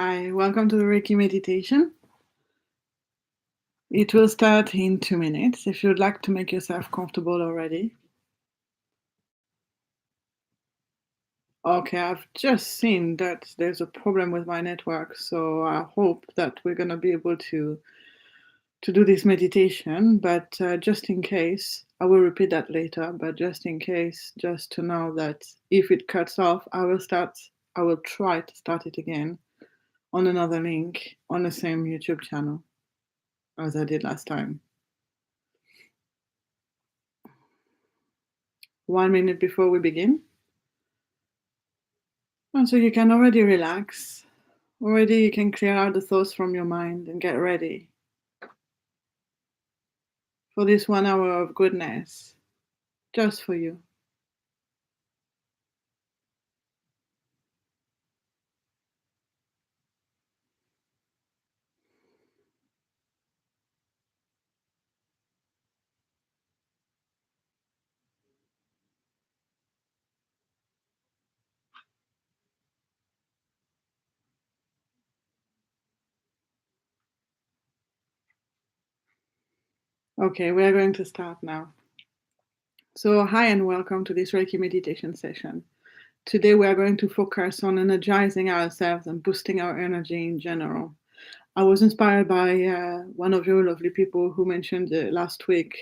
Hi, welcome to the Reiki Meditation. It will start in 2 minutes if you'd like to make yourself comfortable already. Okay, I've just seen that there's a problem with my network, so I hope that we're going to be able to do this meditation, but just in case, I will repeat that later, but just in case, just to know that if it cuts off, I will try to start it again on another link on the same YouTube channel as I did last time. 1 minute before we begin. And so you can already relax. Already you can clear out the thoughts from your mind and get ready for this 1 hour of goodness, just for you. Okay, we are going to start now. So hi and welcome to this Reiki meditation session. Today we are going to focus on energizing ourselves and boosting our energy in general. I was inspired by one of your lovely people who mentioned last week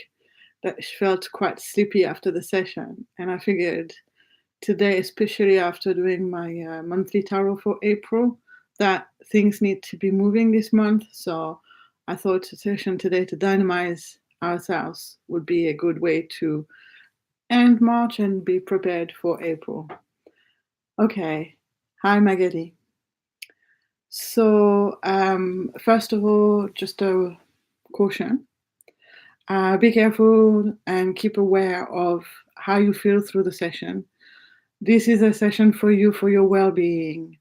that she felt quite sleepy after the session. And I figured today, especially after doing my monthly tarot for April, that things need to be moving this month. So I thought a session today to dynamize ourselves would be a good way to end March and be prepared for April. Okay. Hi, Magali. So, first of all, just a caution. Be careful and keep aware of how you feel through the session. This is a session for you, for your well-being.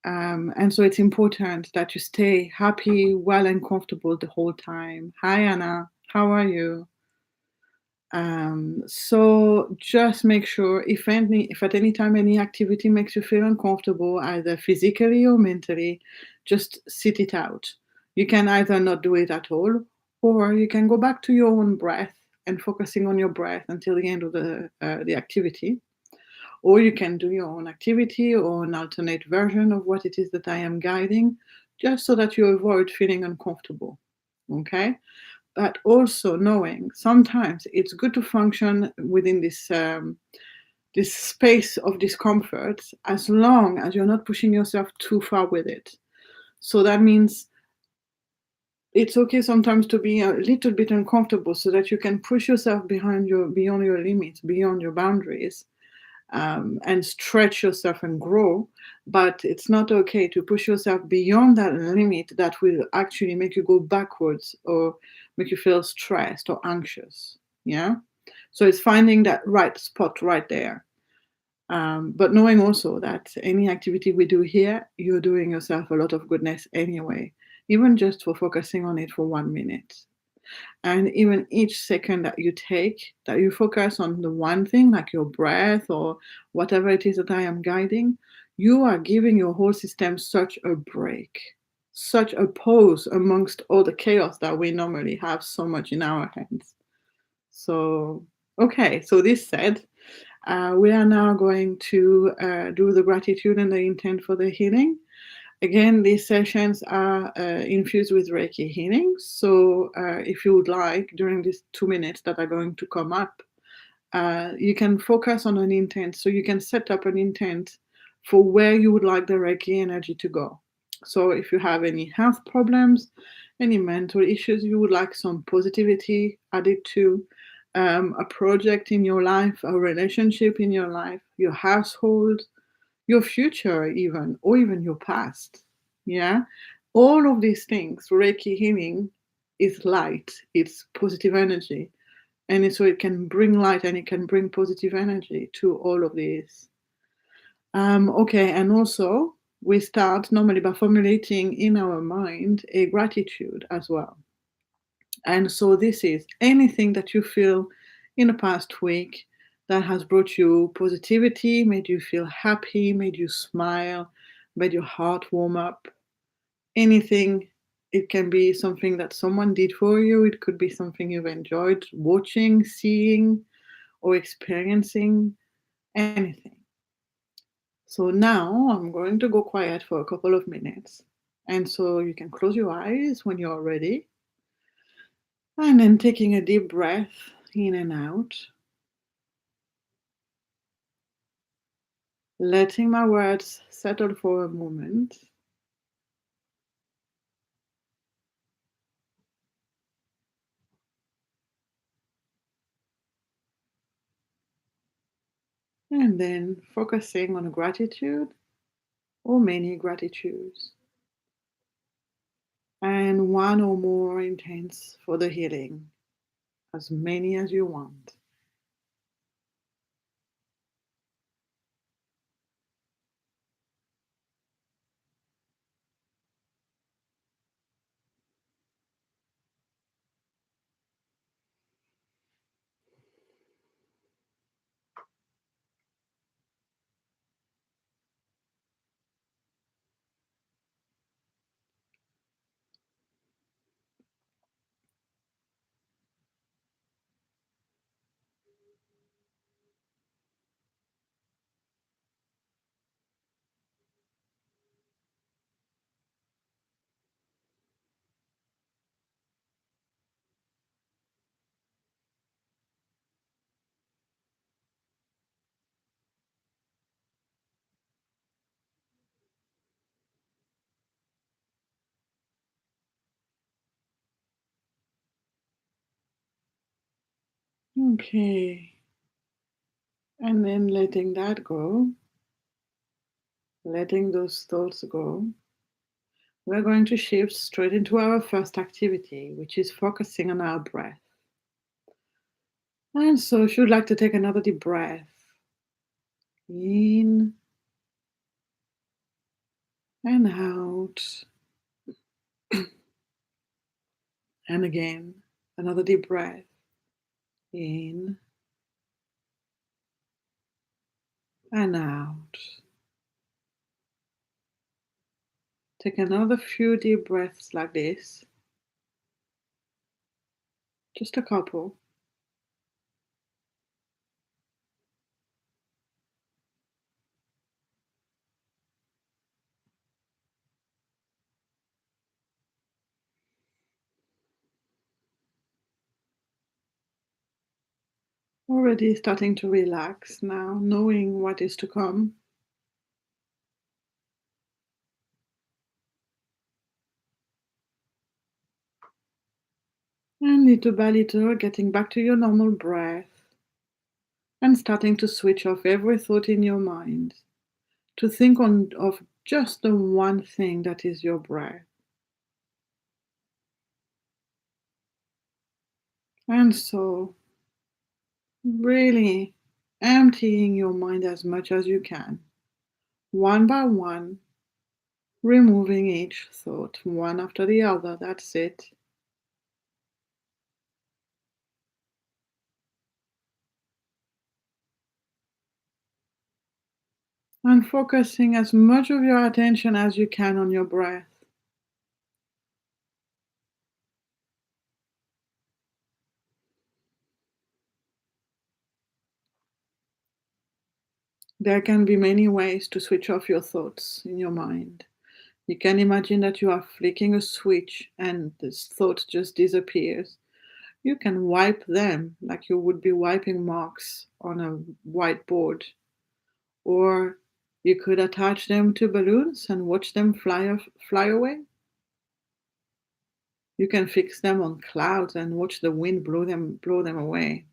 And so it's important that you stay happy, well, and comfortable the whole time. Hi, Anna. How are you? So just make sure if at any time any activity makes you feel uncomfortable, either physically or mentally, just sit it out. You can either not do it at all, or you can go back to your own breath and focusing on your breath until the end of the activity. Or you can do your own activity or an alternate version of what it is that I am guiding, just so that you avoid feeling uncomfortable. Okay? But also knowing sometimes it's good to function within this space of discomfort as long as you're not pushing yourself too far with it. So that means it's okay sometimes to be a little bit uncomfortable so that you can push yourself beyond your limits, beyond your boundaries, and stretch yourself and grow. But it's not okay to push yourself beyond that limit that will actually make you go backwards or make you feel stressed or anxious. Yeah. So it's finding that right spot right there. But knowing also that any activity we do here, you're doing yourself a lot of goodness anyway, even just for focusing on it for 1 minute. And even each second that you take, that you focus on the one thing, like your breath or whatever it is that I am guiding, you are giving your whole system such a break, such a pause amongst all the chaos that we normally have so much in our hands. So, okay, so this said, we are now going to do the gratitude and the intent for the healing. Again, these sessions are infused with Reiki healing. So if you would like, during these 2 minutes that are going to come up, you can focus on an intent. So you can set up an intent for where you would like the Reiki energy to go. So if you have any health problems, any mental issues you would like some positivity added to, a project in your life, a relationship in your life, your household, your future even, or even your past. Yeah. All of these things, Reiki healing is light, it's positive energy. And so it can bring light and it can bring positive energy to all of these. Okay, and also we start normally by formulating in our mind a gratitude as well. And so this is anything that you feel in the past week that has brought you positivity, made you feel happy, made you smile, made your heart warm up. anything. It can be something that someone did for you, it could be something you've enjoyed watching, seeing, or experiencing, anything. So now I'm going to go quiet for a couple of minutes. And so you can close your eyes when you're ready. And then taking a deep breath in and out, letting my words settle for a moment. And then focusing on gratitude or many gratitudes, and one or more intents for the healing, as many as you want. Okay, and then letting that go, letting those thoughts go, we're going to shift straight into our first activity, which is focusing on our breath. And so, if you'd like to take another deep breath in and out, and again, another deep breath in and out. Take another few deep breaths like this, just a couple. Already starting to relax now, knowing what is to come. And little by little, getting back to your normal breath and starting to switch off every thought in your mind to think of just the one thing that is your breath. And so, really emptying your mind as much as you can, one by one, removing each thought one after the other. That's it. And focusing as much of your attention as you can on your breath. There can be many ways to switch off your thoughts in your mind. You can imagine that you are flicking a switch and this thought just disappears. You can wipe them like you would be wiping marks on a whiteboard. Or you could attach them to balloons and watch them fly away. You can fix them on clouds and watch the wind blow them away.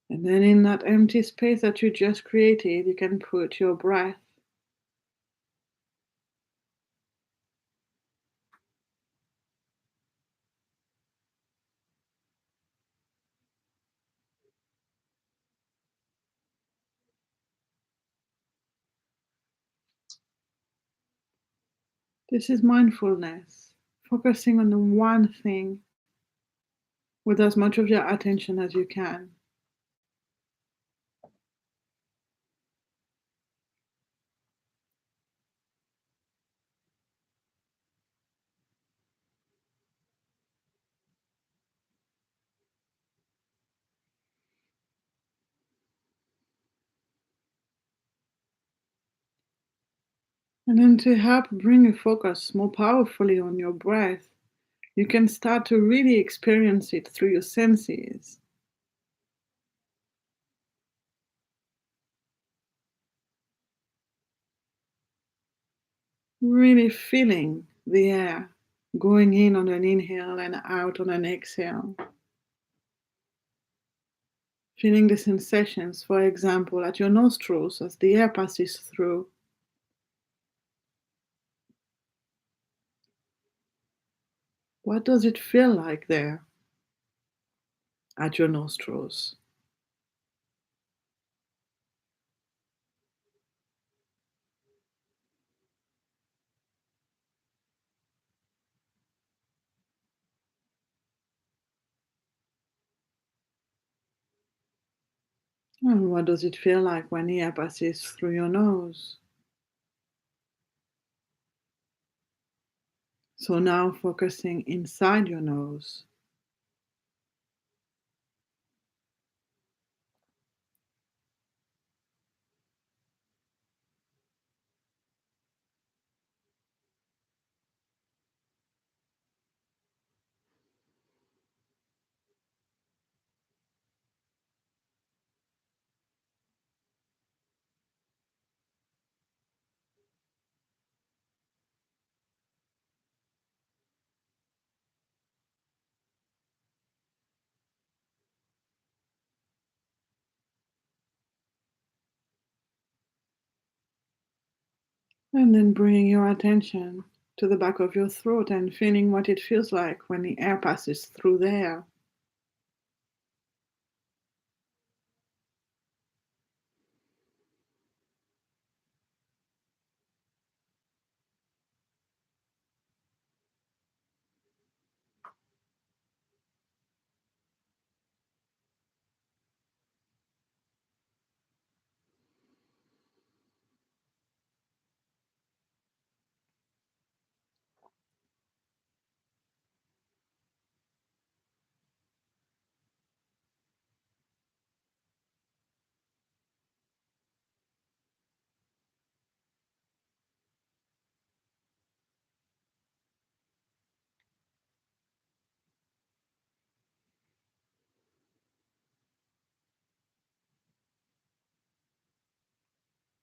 And then in that empty space that you just created, you can put your breath. This is mindfulness, focusing on the one thing with as much of your attention as you can. And then to help bring your focus more powerfully on your breath, you can start to really experience it through your senses. Really feeling the air going in on an inhale and out on an exhale. Feeling the sensations, for example, at your nostrils as the air passes through. What does it feel like there at your nostrils? And what does it feel like when the air passes through your nose? So now focusing inside your nose. And then bringing your attention to the back of your throat and feeling what it feels like when the air passes through there.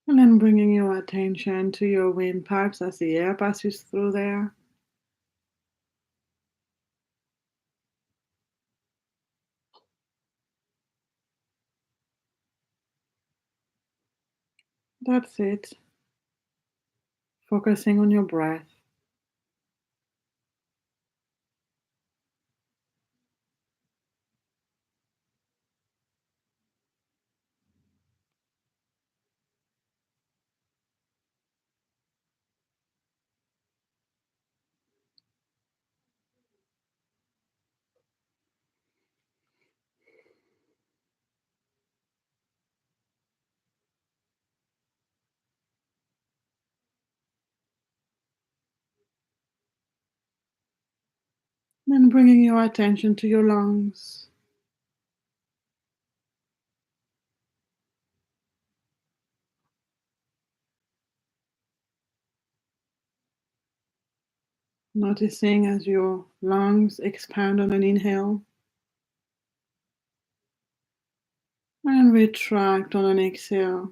And then bringing your attention to your windpipes as the air passes through there. That's it. Focusing on your breath. Then bringing your attention to your lungs. Noticing as your lungs expand on an inhale and retract on an exhale.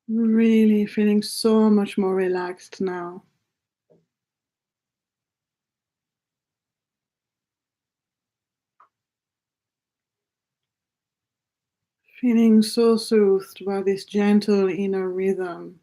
Really feeling so much more relaxed now. Feeling so soothed by this gentle inner rhythm.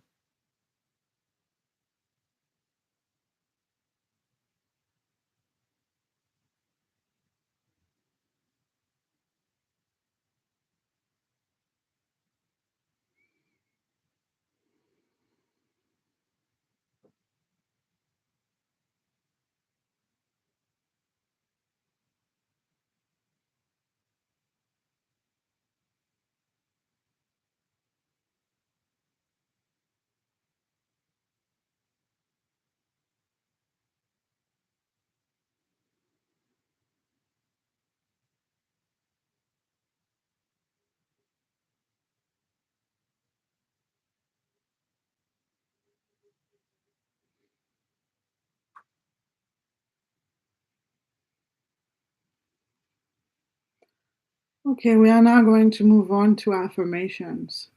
Okay, we are now going to move on to affirmations.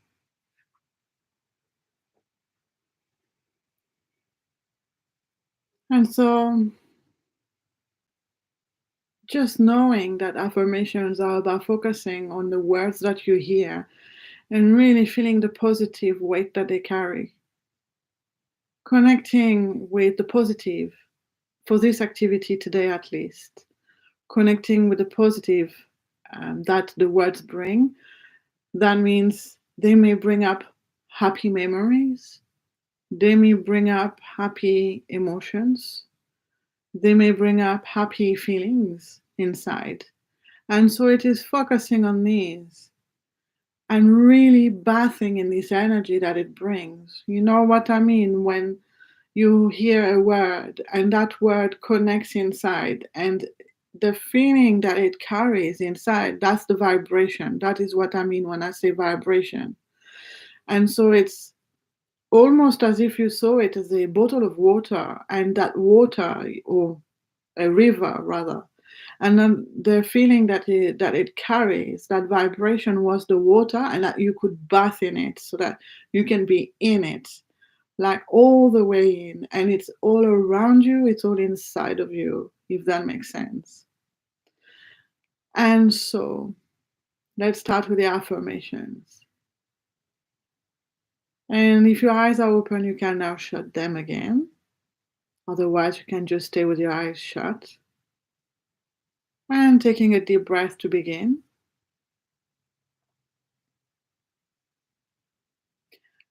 And so, just knowing that affirmations are about focusing on the words that you hear and really feeling the positive weight that they carry. Connecting with the positive for this activity today, at least. Connecting with the positive that the words bring. That means they may bring up happy memories, they may bring up happy emotions, they may bring up happy feelings inside. And so it is focusing on these and really bathing in this energy that it brings. You know what I mean? When you hear a word and that word connects inside, and the feeling that it carries inside, that's the vibration. That is what I mean when I say vibration. And so it's almost as if you saw it as a bottle of water, and that water, or a river rather, and then the feeling that it carries, that vibration was the water, and that you could bath in it so that you can be in it, like all the way in, and it's all around you, it's all inside of you, if that makes sense. And so let's start with the affirmations. And if your eyes are open, you can now shut them again. Otherwise, you can just stay with your eyes shut. And taking a deep breath to begin.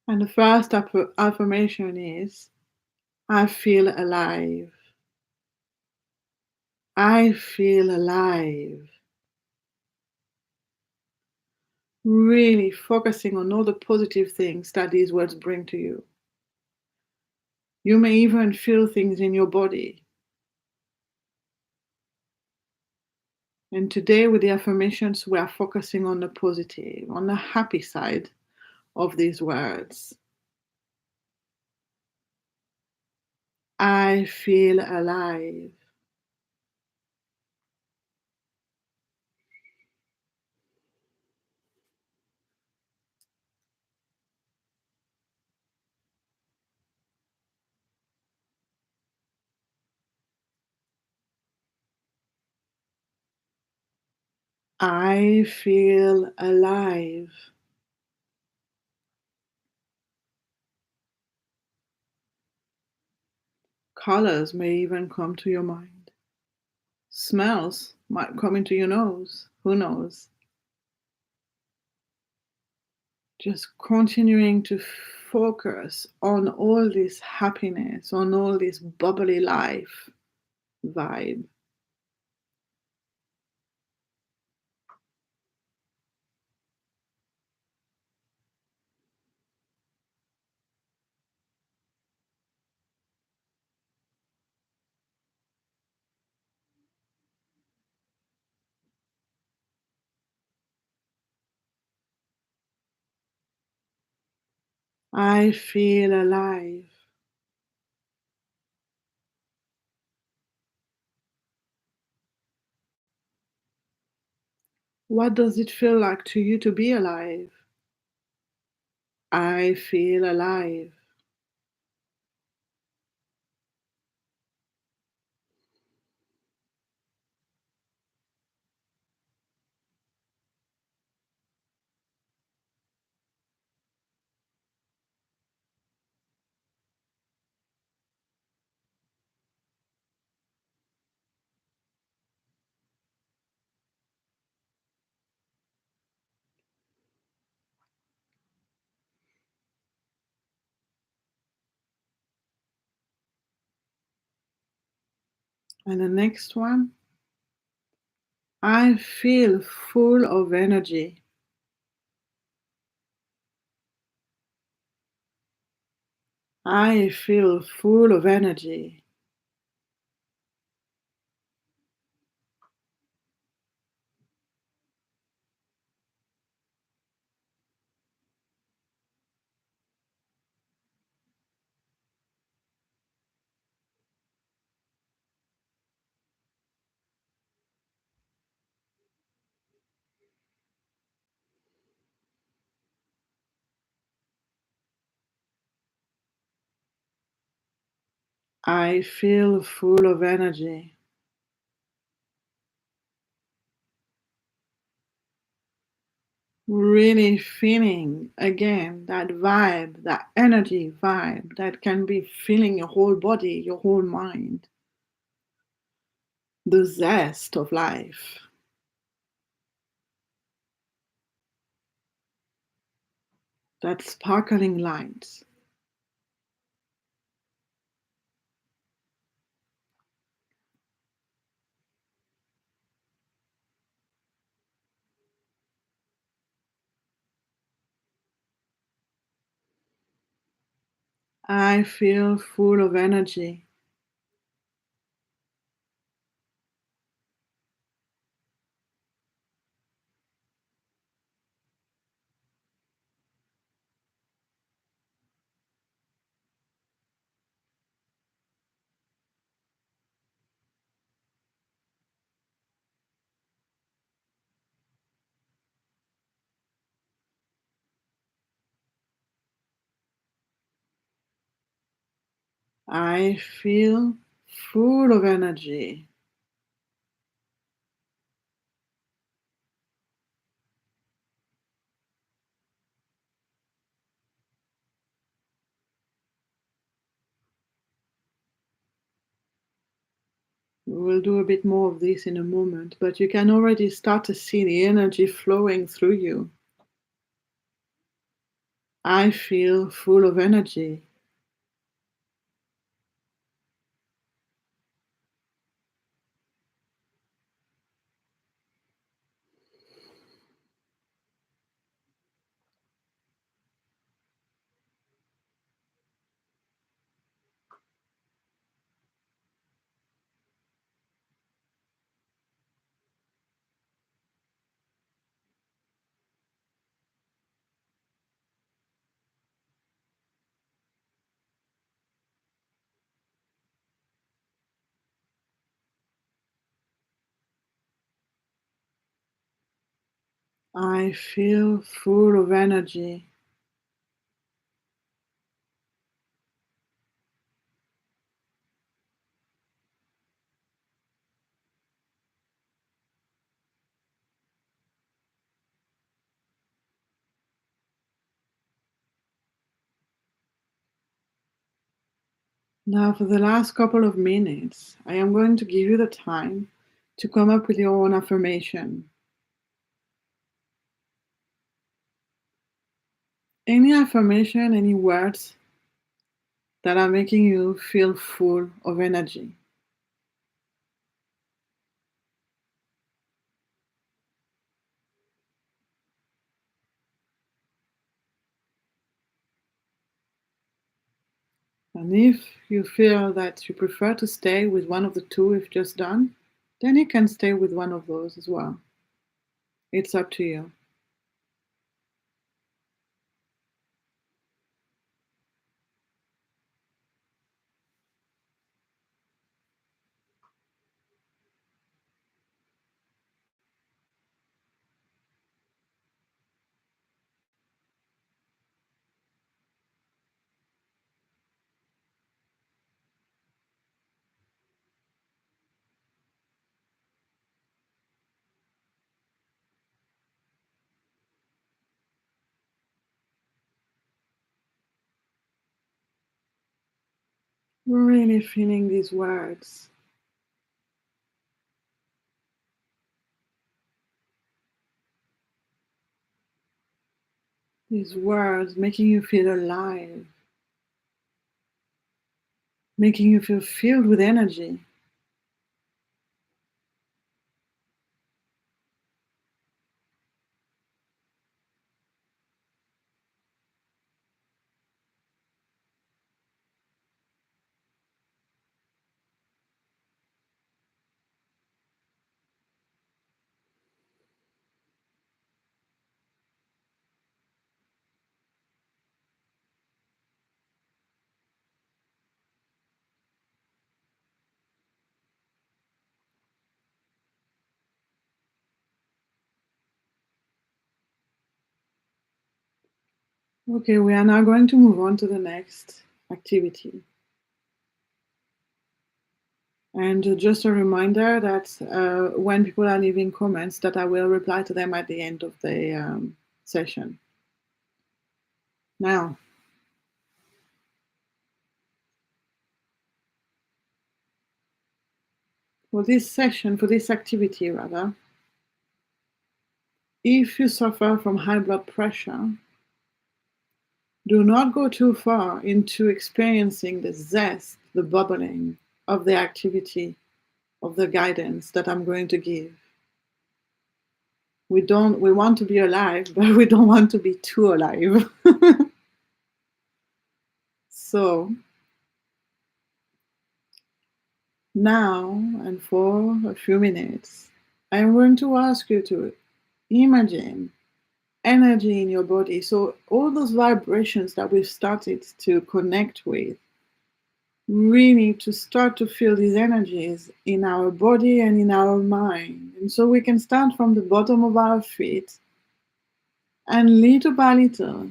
And the first affirmation is, I feel alive. I feel alive. Really focusing on all the positive things that these words bring to you. You may even feel things in your body. And today, with the affirmations, we are focusing on the positive, on the happy side of these words. I feel alive. I feel alive. Colors may even come to your mind. Smells might come into your nose. Who knows? Just continuing to focus on all this happiness, on all this bubbly life vibe. I feel alive. What does it feel like to you to be alive? I feel alive. And the next one, I feel full of energy. I feel full of energy. I feel full of energy. Really feeling again that vibe, that energy vibe that can be filling your whole body, your whole mind. The zest of life, that sparkling light. I feel full of energy. I feel full of energy. We'll do a bit more of this in a moment, but you can already start to see the energy flowing through you. I feel full of energy. I feel full of energy. Now, for the last couple of minutes, I am going to give you the time to come up with your own affirmation. Any affirmation, any words that are making you feel full of energy. And if you feel that you prefer to stay with one of the two we've just done, then you can stay with one of those as well. It's up to you. Really feeling these words. These words making you feel alive, making you feel filled with energy. Okay, we are now going to move on to the next activity. And just a reminder that when people are leaving comments, that I will reply to them at the end of the session. Now, for this session, for this activity rather, if you suffer from high blood pressure, do not go too far into experiencing the zest, the bubbling of the activity, of the guidance that I'm going to give. We want to be alive, but we don't want to be too alive. So now, and for a few minutes, I'm going to ask you to imagine energy in your body. So all those vibrations that we've started to connect with, really to start to feel these energies in our body and in our mind. And so we can start from the bottom of our feet and little by little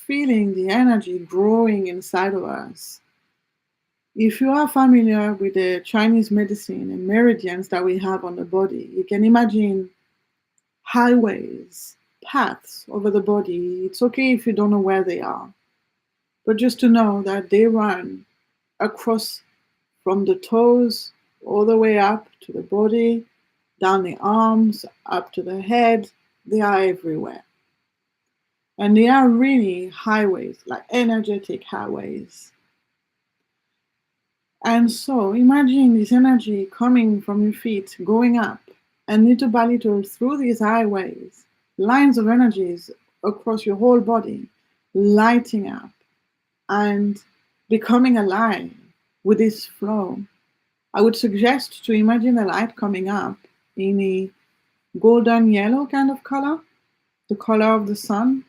feeling the energy growing inside of us. If you are familiar with the Chinese medicine and meridians that we have on the body, you can imagine highways, paths over the body. It's okay if you don't know where they are, but just to know that they run across from the toes all the way up to the body, down the arms, up to the head. They are everywhere. And they are really highways, like energetic highways. And so imagine this energy coming from your feet, going up, and little by little through these highways, lines of energies across your whole body, lighting up and becoming alive with this flow. I would suggest to imagine the light coming up in a golden yellow kind of color, the color of the sun,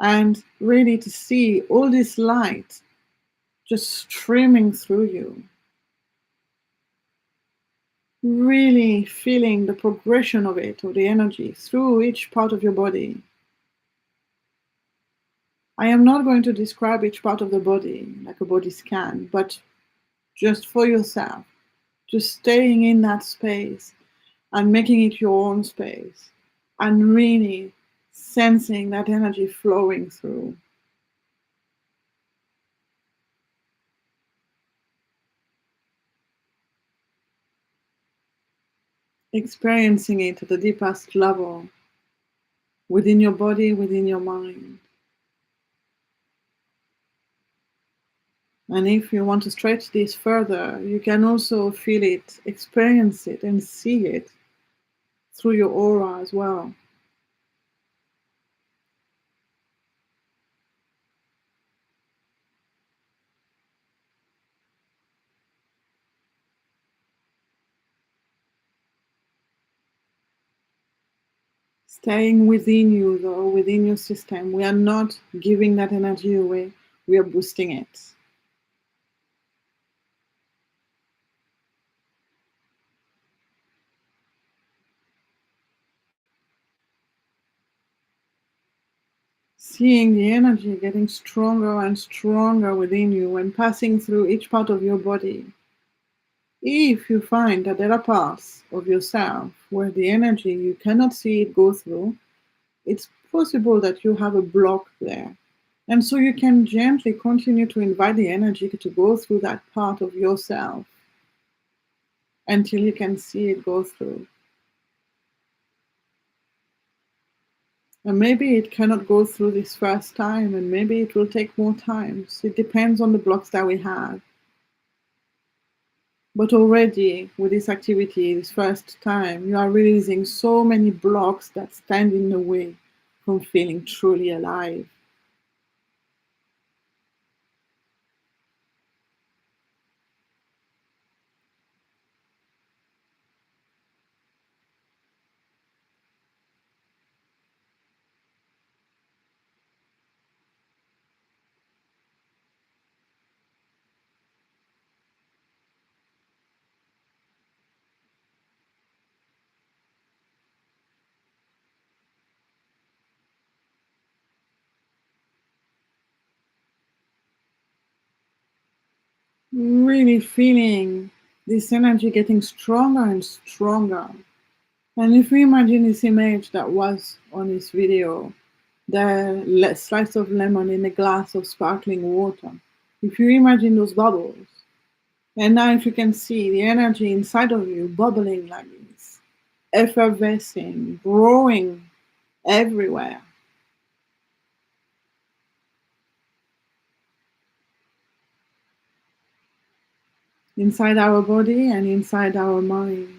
and really to see all this light just streaming through you. Really feeling the progression of it, of the energy, through each part of your body. I am not going to describe each part of the body like a body scan, but just for yourself, just staying in that space and making it your own space, and really sensing that energy flowing through. Experiencing it at the deepest level, within your body, within your mind. And if you want to stretch this further, you can also feel it, experience it, and see it through your aura as well. Staying within you, though, within your system. We are not giving that energy away, we are boosting it. Seeing the energy getting stronger and stronger within you and passing through each part of your body. If you find that there are parts of yourself where the energy, you cannot see it go through, it's possible that you have a block there. And so you can gently continue to invite the energy to go through that part of yourself until you can see it go through. And maybe it cannot go through this first time, and maybe it will take more times. It depends on the blocks that we have. But already with this activity, this first time, you are releasing so many blocks that stand in the way from feeling truly alive. Really feeling this energy getting stronger and stronger. And if we imagine this image that was on this video, the slice of lemon in a glass of sparkling water, if you imagine those bubbles, and now if you can see the energy inside of you bubbling like this, effervescing, growing everywhere, inside our body and inside our mind.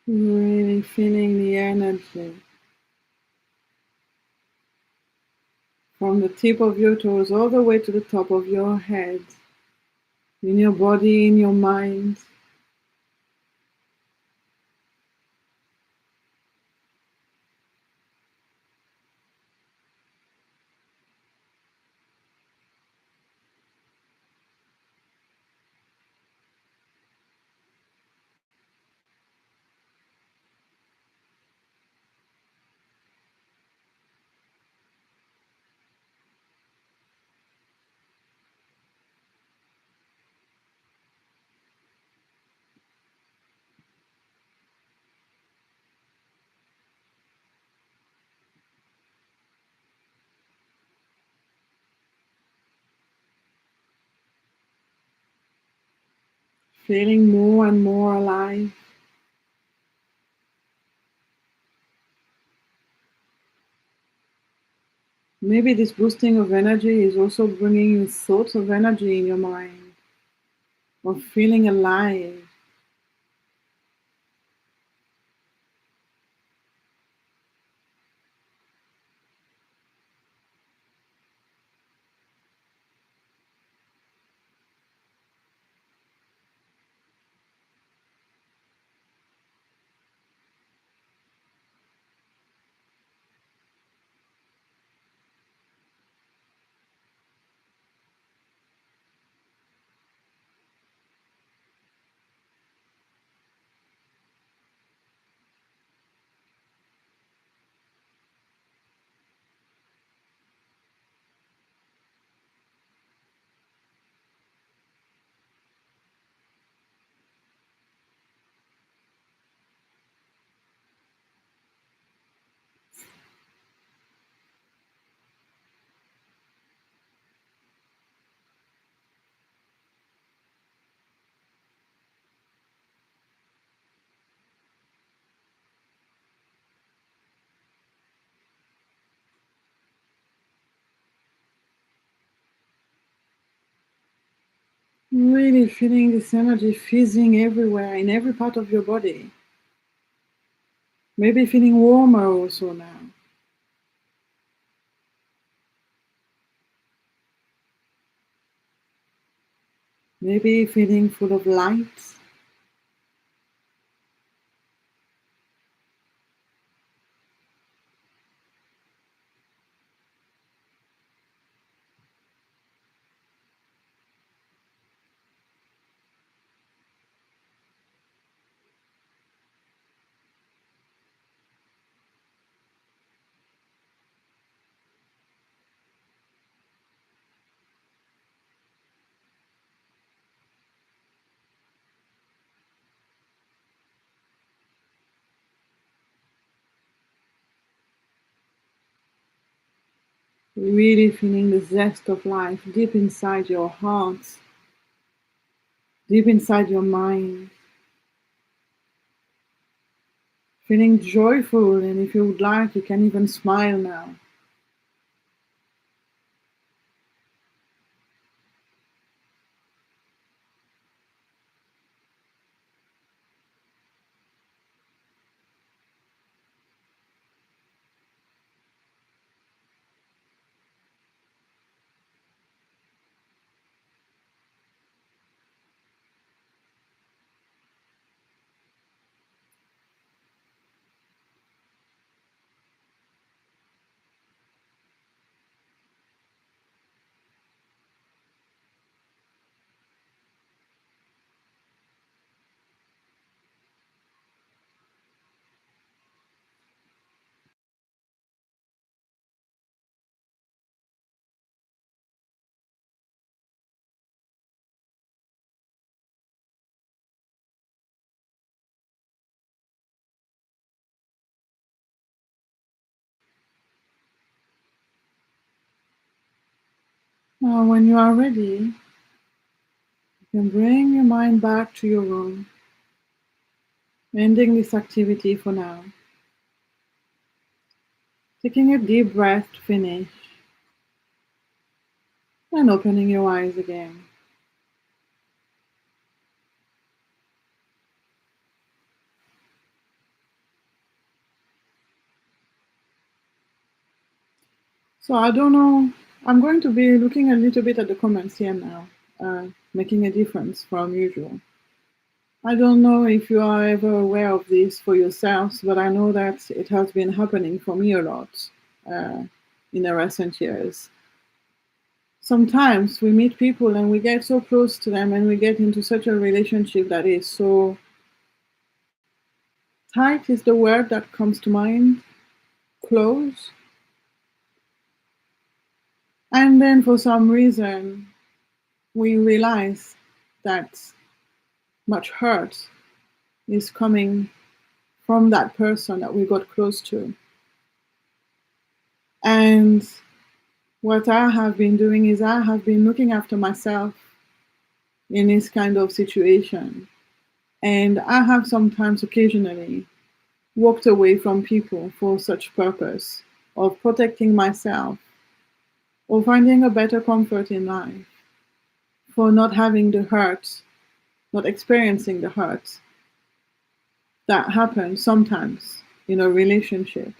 Really feeling the energy from the tip of your toes all the way to the top of your head, in your body, in your mind. feeling more and more alive. Maybe this boosting of energy is also bringing you thoughts of energy in your mind, of feeling alive. Really feeling this energy fizzing everywhere, in every part of your body. Maybe feeling warmer also now. Maybe feeling full of light. Really feeling the zest of life deep inside your heart, deep inside your mind. Feeling joyful, and if you would like, you can even smile now. Now, when you are ready, you can bring your mind back to your room, ending this activity for now. Taking a deep breath to finish, and opening your eyes again. So I don't know, I'm going to be looking a little bit at the comments here now, making a difference from usual. I don't know if you are ever aware of this for yourselves, but I know that it has been happening for me a lot in the recent years. Sometimes we meet people and we get so close to them and we get into such a relationship that is so tight, is the word that comes to mind, close. And then for some reason, we realize that much hurt is coming from that person that we got close to. And what I have been doing is I have been looking after myself in this kind of situation. And I have sometimes occasionally walked away from people for such purpose of protecting myself or finding a better comfort in life, for not having the hurt, not experiencing the hurt that happens sometimes in a relationship.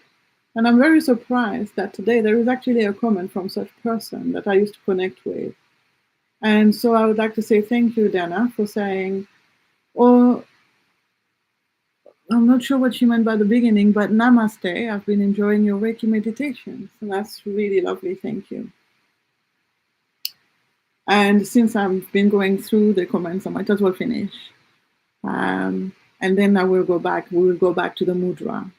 And I'm very surprised that today there is actually a comment from such person that I used to connect with. And so I would like to say thank you, Dana, for saying, oh, I'm not sure what she meant by the beginning, but namaste. I've been enjoying your Reiki meditations. And that's really lovely. Thank you. And since I've been going through the comments, I might as well finish. And then I will go back. We will go back to the mudra.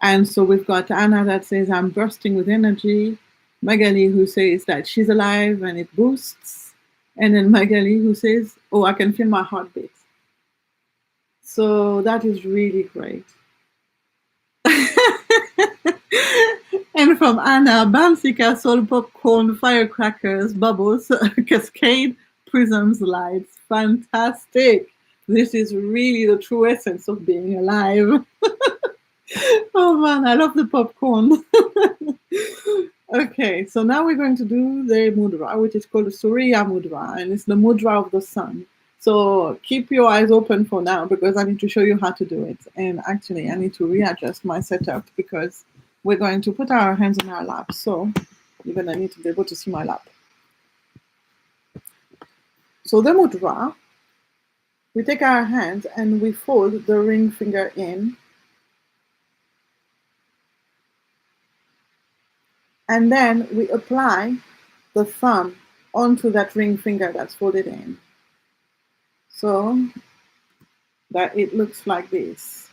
And so we've got Anna that says, I'm bursting with energy. Magali who says that she's alive and it boosts. And then Magali who says, oh, I can feel my heartbeat. So that is really great. And from Anna, bouncy castle, popcorn, firecrackers, bubbles, cascade, prisms, lights. Fantastic. This is really the true essence of being alive. Oh man, I love the popcorn. Okay, so now we're going to do the mudra, which is called the Surya mudra, and it's the mudra of the sun. So keep your eyes open for now because I need to show you how to do it. And actually, I need to readjust my setup because we're going to put our hands on our lap. So you're going to need to be able to see my lap. So the mudra, we take our hands and we fold the ring finger in. And then we apply the thumb onto that ring finger that's folded in. So that it looks like this.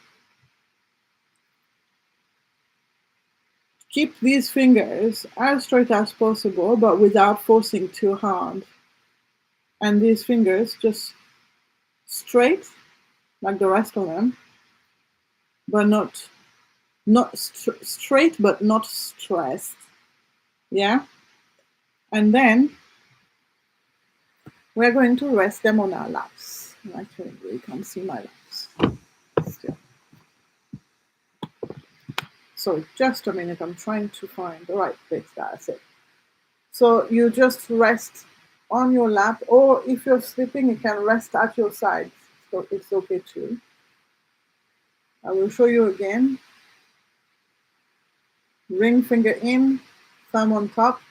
Keep these fingers as straight as possible, but without forcing too hard. And these fingers just straight, like the rest of them, but not straight, but not stressed. Yeah? And then we're going to rest them on our laps. Actually, you can see my laps still. So just a minute, I'm trying to find the right place. That's it. So you just rest on your lap, or if you're sleeping, you can rest at your side. So it's okay too. I will show you again. Ring finger in, thumb on top,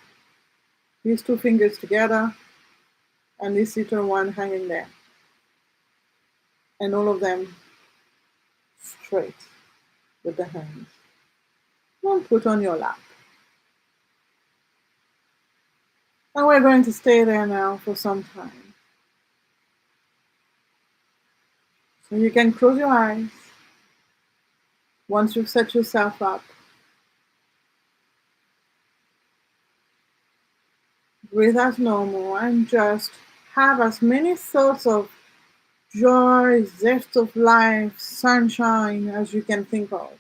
these two fingers together, and this little one hanging there. And all of them straight with the hands. And put on your lap. And we're going to stay there now for some time. So you can close your eyes once you've set yourself up. Breathe as normal and just have as many thoughts of joy, zest of life, sunshine as you can think of.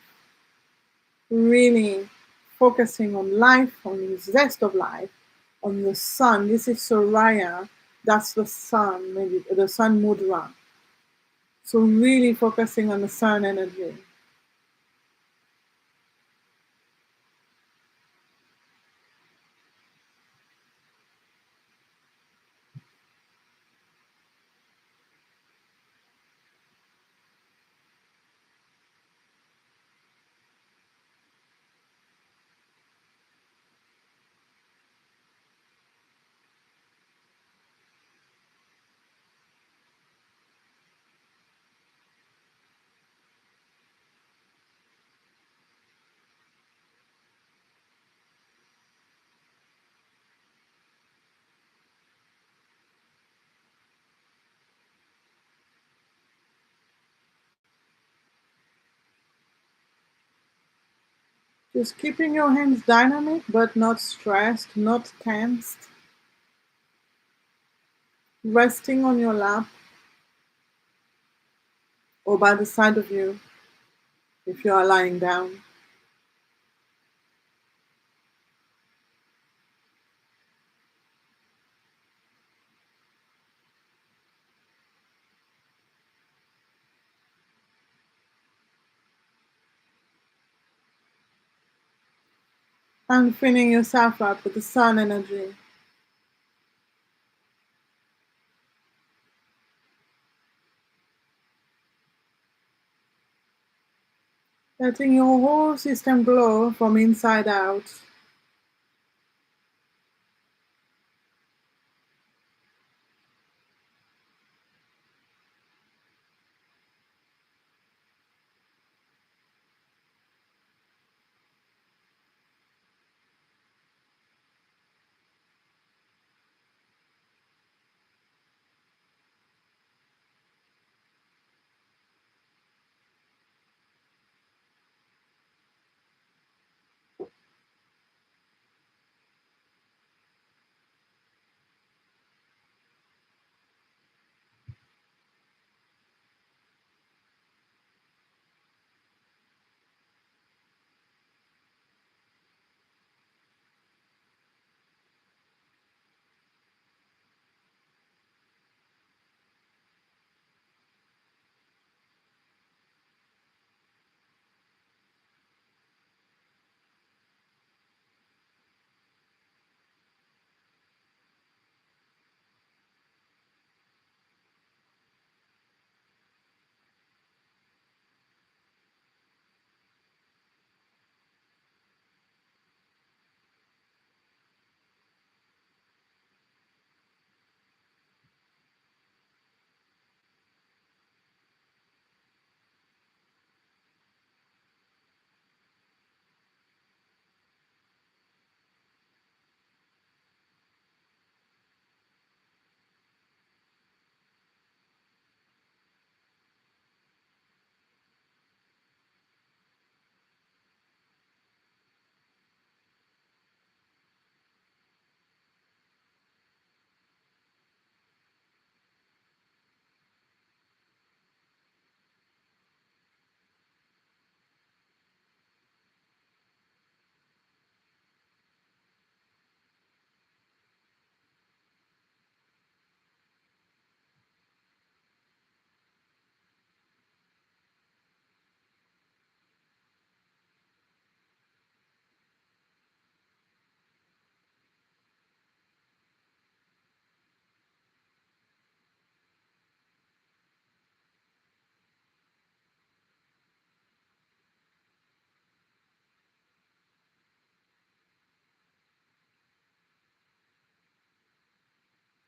Really focusing on life, on the zest of life, on the sun. This is Surya, that's the sun, maybe the sun mudra. So really focusing on the sun energy. Just keeping your hands dynamic, but not stressed, not tensed. Resting on your lap or by the side of you if you are lying down. And filling yourself up with the sun energy. Letting your whole system glow from inside out.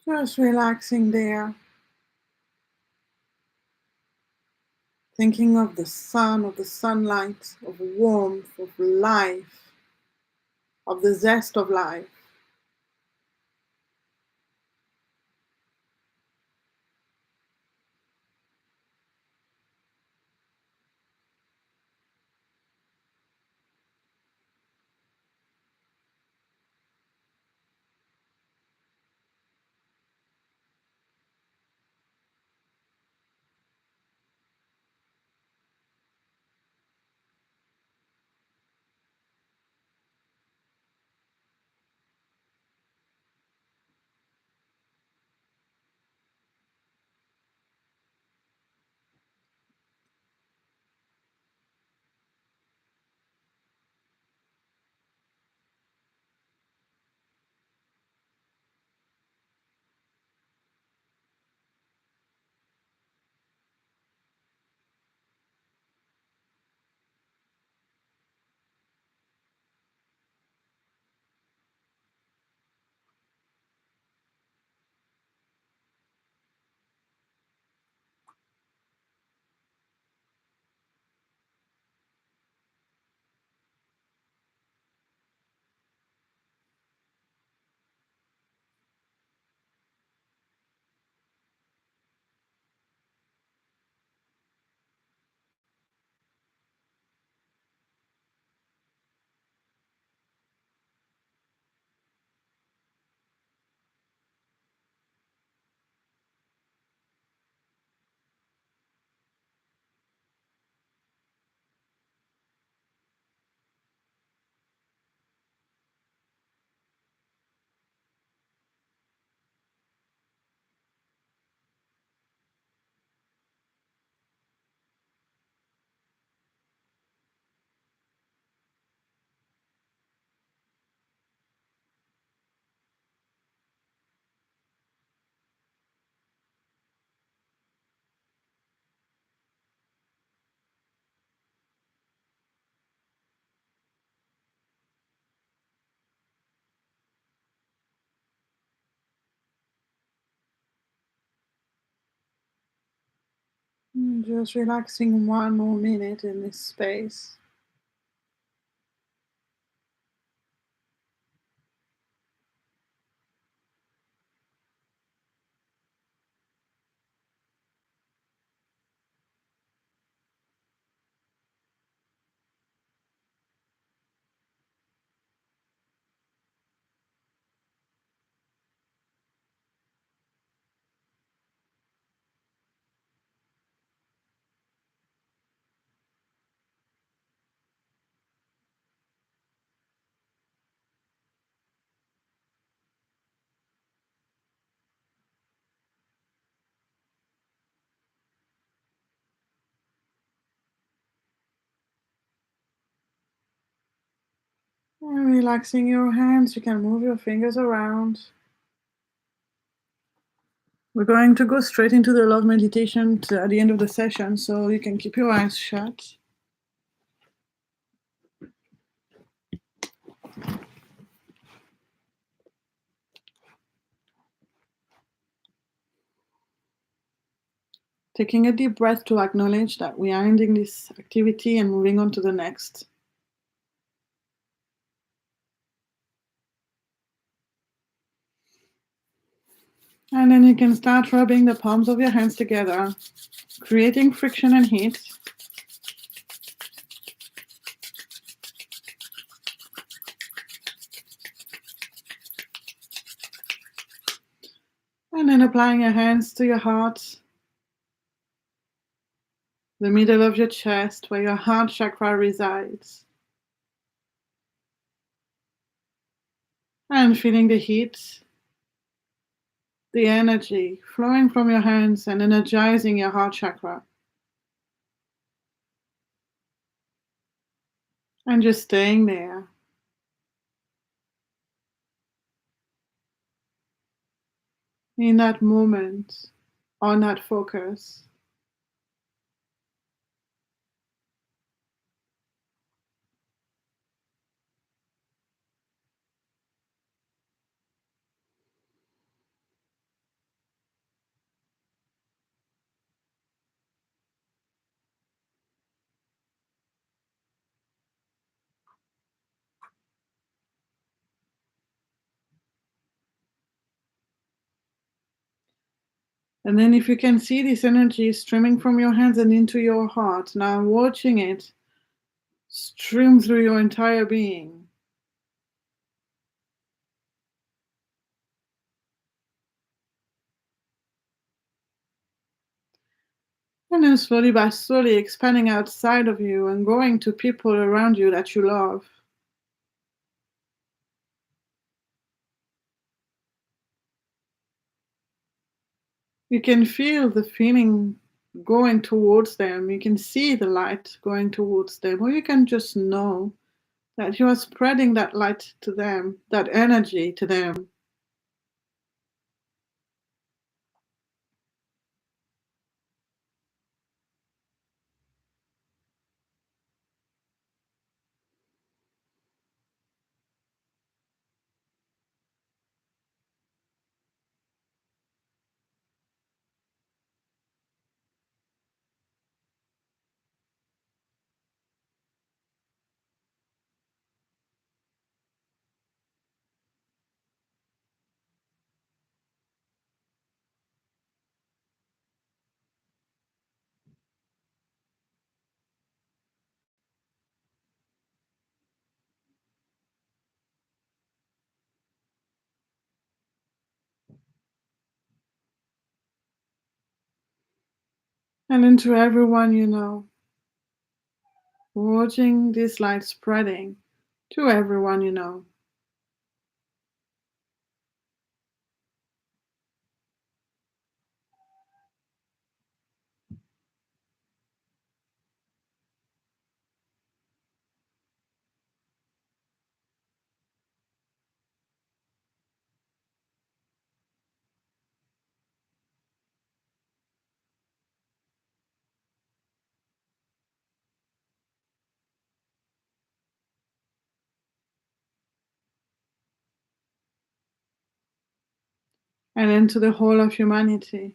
Just relaxing there, thinking of the sun, of the sunlight, of warmth, of life, of the zest of life. Just relaxing 1 more minute in this space. And relaxing your hands, you can move your fingers around. We're going to go straight into the love meditation at the end of the session, so you can keep your eyes shut. Taking a deep breath to acknowledge that we are ending this activity and moving on to the next. And then you can start rubbing the palms of your hands together, creating friction and heat. And then applying your hands to your heart, the middle of your chest where your heart chakra resides. And feeling the heat, the energy flowing from your hands and energizing your heart chakra. And just staying there. In that moment, on that focus. And then if you can see this energy streaming from your hands and into your heart, now watching it stream through your entire being. And then slowly by slowly expanding outside of you and going to people around you that you love. You can feel the feeling going towards them. You can see the light going towards them, or you can just know that you are spreading that light to them, that energy to them. And into everyone you know, watching this light spreading to everyone you know. And into the whole of humanity.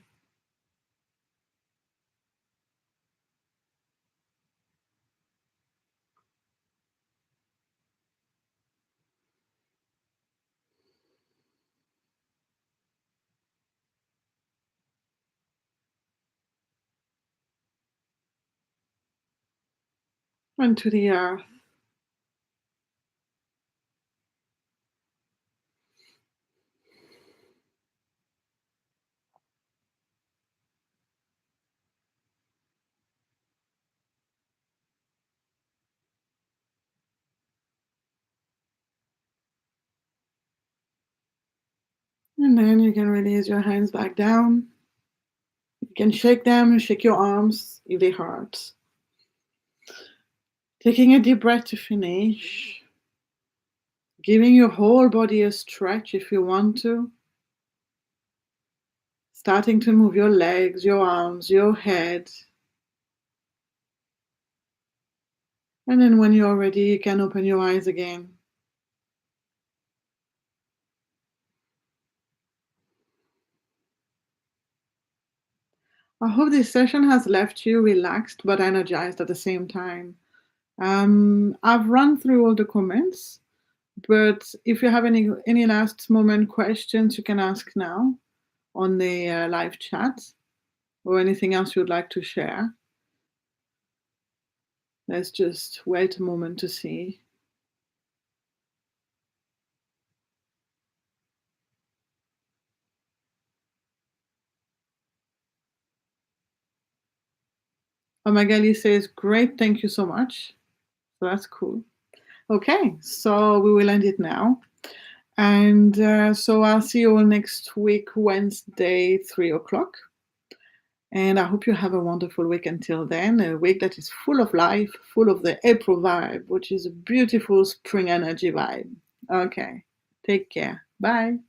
and to the earth. And then you can release your hands back down. You can shake them, shake your arms if they hurt. Taking a deep breath to finish. Giving your whole body a stretch if you want to. Starting to move your legs, your arms, your head. And then when you're ready, you can open your eyes again. I hope this session has left you relaxed but energized at the same time. I've run through all the comments, but if you have any last moment questions, you can ask now on the live chat, or anything else you'd like to share. Let's just wait a moment to see. Oh, Magali says, great, thank you so much. So that's cool. Okay, so we will end it now. And so I'll see you all next week, Wednesday, 3 o'clock. And I hope you have a wonderful week until then, a week that is full of life, full of the April vibe, which is a beautiful spring energy vibe. Okay, take care. Bye.